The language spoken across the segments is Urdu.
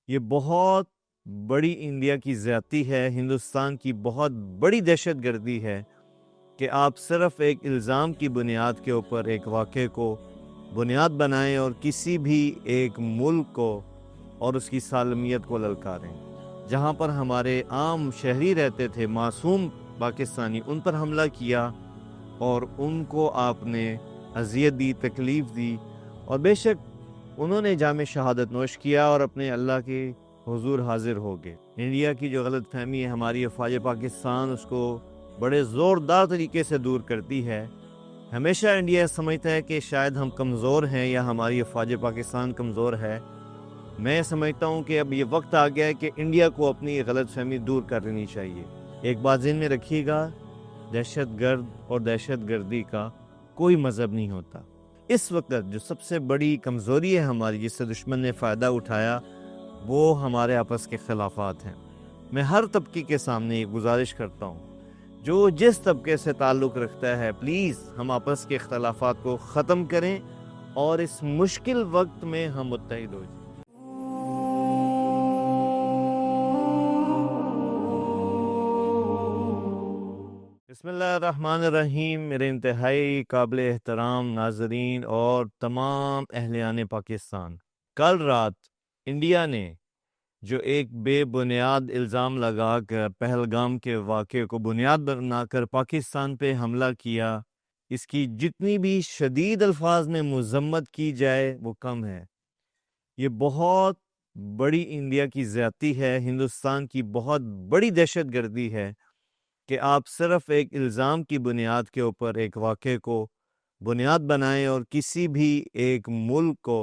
یہ بہت بڑی انڈیا کی زیادتی ہے، ہندوستان کی بہت بڑی دہشت گردی ہے کہ آپ صرف ایک الزام کی بنیاد کے اوپر ایک واقعے کو بنیاد بنائیں اور کسی بھی ایک ملک کو اور اس کی سالمیت کو للکاریں۔ جہاں پر ہمارے عام شہری رہتے تھے، معصوم پاکستانی، ان پر حملہ کیا اور ان کو آپ نے اذیت دی، تکلیف دی، اور بے شک انہوں نے جام شہادت نوش کیا اور اپنے اللہ کے حضور حاضر ہو گئے۔ انڈیا کی جو غلط فہمی ہے، ہماری افواج پاکستان اس کو بڑے زوردار طریقے سے دور کرتی ہے۔ ہمیشہ انڈیا سمجھتا ہے کہ شاید ہم کمزور ہیں یا ہماری افواج پاکستان کمزور ہے۔ میں سمجھتا ہوں کہ اب یہ وقت آ گیا ہے کہ انڈیا کو اپنی غلط فہمی دور کر لینی چاہیے۔ ایک بات ذہن میں رکھیے گا، دہشت گرد اور دہشت گردی کا کوئی مذہب نہیں ہوتا۔ اس وقت جو سب سے بڑی کمزوری ہے ہماری، جس سے دشمن نے فائدہ اٹھایا، وہ ہمارے آپس کے خلافات ہیں۔ میں ہر طبقے کے سامنے یہ گزارش کرتا ہوں، جو جس طبقے سے تعلق رکھتا ہے، پلیز ہم آپس کے اختلافات کو ختم کریں اور اس مشکل وقت میں ہم متحد ہو جائیں۔ بسم اللہ الرحمن الرحیم۔ میرے انتہائی قابل احترام ناظرین اور تمام اہلیان پاکستان، کل رات انڈیا نے جو ایک بے بنیاد الزام لگا کر پہلگام کے واقعے کو بنیاد بنا کر پاکستان پہ حملہ کیا، اس کی جتنی بھی شدید الفاظ میں مذمت کی جائے وہ کم ہے۔ یہ بہت بڑی انڈیا کی زیادتی ہے، ہندوستان کی بہت بڑی دہشت گردی ہے کہ آپ صرف ایک الزام کی بنیاد کے اوپر ایک واقعے کو بنیاد بنائیں اور کسی بھی ایک ملک کو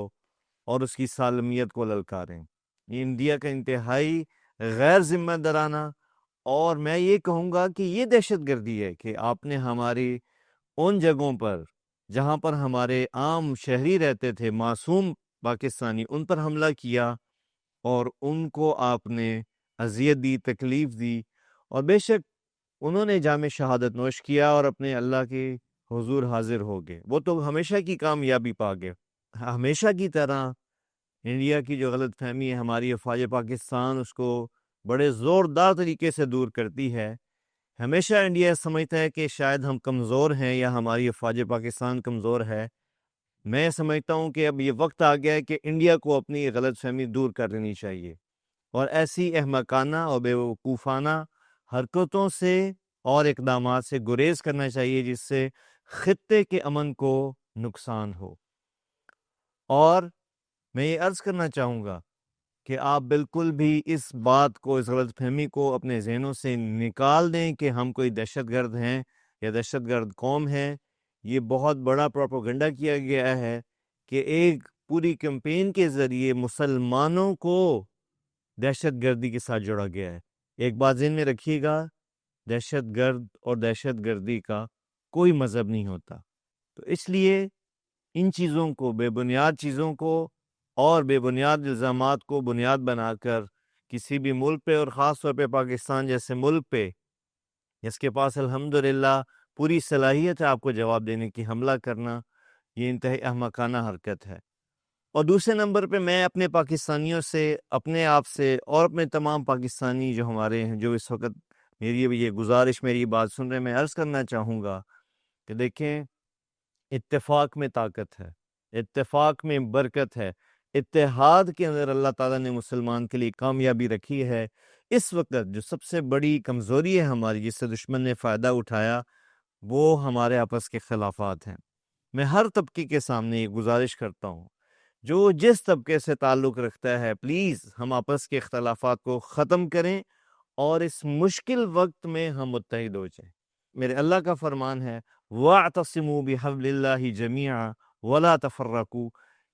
اور اس کی سالمیت کو للکاریں۔ یہ انڈیا کا انتہائی غیر ذمہ دارانہ، اور میں یہ کہوں گا کہ یہ دہشت گردی ہے کہ آپ نے ہماری ان جگہوں پر جہاں پر ہمارے عام شہری رہتے تھے، معصوم پاکستانی، ان پر حملہ کیا اور ان کو آپ نے اذیت دی، تکلیف دی، اور بے شک انہوں نے جام شہادت نوش کیا اور اپنے اللہ کے حضور حاضر ہو گئے۔ وہ تو ہمیشہ کی کامیابی پا گئے۔ ہمیشہ کی طرح انڈیا کی جو غلط فہمی ہے، ہماری افواج پاکستان اس کو بڑے زوردار طریقے سے دور کرتی ہے۔ ہمیشہ انڈیا سمجھتا ہے کہ شاید ہم کمزور ہیں یا ہماری افواج پاکستان کمزور ہے۔ میں سمجھتا ہوں کہ اب یہ وقت آ گیا ہے کہ انڈیا کو اپنی غلط فہمی دور کر لینی چاہیے اور ایسی احمقانہ اور بیوقوفانہ حرکتوں سے اور اقدامات سے گریز کرنا چاہیے جس سے خطے کے امن کو نقصان ہو۔ اور میں یہ عرض کرنا چاہوں گا کہ آپ بالکل بھی اس بات کو، اس غلط فہمی کو اپنے ذہنوں سے نکال دیں کہ ہم کوئی دہشت گرد ہیں یا دہشت گرد قوم ہے۔ یہ بہت بڑا پروپیگنڈا کیا گیا ہے کہ ایک پوری کیمپین کے ذریعے مسلمانوں کو دہشت گردی کے ساتھ جوڑا گیا ہے۔ ایک بات ذہن میں رکھیے گا، دہشت گرد اور دہشت گردی کا کوئی مذہب نہیں ہوتا۔ تو اس لیے ان چیزوں کو، بے بنیاد چیزوں کو اور بے بنیاد الزامات کو بنیاد بنا کر کسی بھی ملک پہ، اور خاص طور پہ پاکستان جیسے ملک پہ جس کے پاس الحمدللہ پوری صلاحیت ہے آپ کو جواب دینے کی، حملہ کرنا یہ انتہائی احمقانہ حرکت ہے۔ اور دوسرے نمبر پہ میں اپنے پاکستانیوں سے، اپنے آپ سے اور اپنے تمام پاکستانی جو ہمارے ہیں، جو اس وقت میری یہ گزارش، میری بات سن رہے ہیں، میں عرض کرنا چاہوں گا کہ دیکھیں، اتفاق میں طاقت ہے، اتفاق میں برکت ہے، اتحاد کے اندر اللہ تعالیٰ نے مسلمان کے لیے کامیابی رکھی ہے۔ اس وقت جو سب سے بڑی کمزوری ہے ہماری، جس سے دشمن نے فائدہ اٹھایا، وہ ہمارے آپس کے خلافات ہیں۔ میں ہر طبقے کے سامنے یہ گزارش کرتا ہوں، جو جس طبقے سے تعلق رکھتا ہے، پلیز ہم آپس کے اختلافات کو ختم کریں اور اس مشکل وقت میں ہم متحد ہو جائیں۔ میرے اللہ کا فرمان ہے، وَاعْتَصِمُوا بِحَبْلِ اللَّهِ جَمِيعًا وَلَا تَفَرَّقُوا،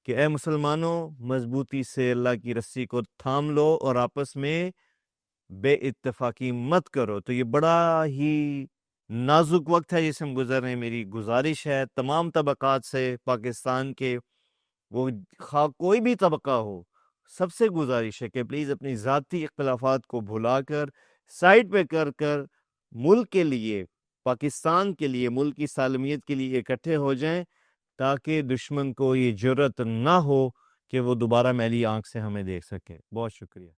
کہ اے مسلمانوں، مضبوطی سے اللہ کی رسی کو تھام لو اور آپس میں بے اتفاقی مت کرو۔ تو یہ بڑا ہی نازک وقت ہے جس سے ہم گزر رہے ہیں۔ میری گزارش ہے تمام طبقات سے، پاکستان کے، وہ خواہ کوئی بھی طبقہ ہو، سب سے گزارش ہے کہ پلیز اپنی ذاتی اختلافات کو بھلا کر، سائڈ پہ کر ملک کے لیے، پاکستان کے لیے، ملک کی سالمیت کے لیے اکٹھے ہو جائیں، تاکہ دشمن کو یہ جرأت نہ ہو کہ وہ دوبارہ میلی آنکھ سے ہمیں دیکھ سکے. بہت شکریہ.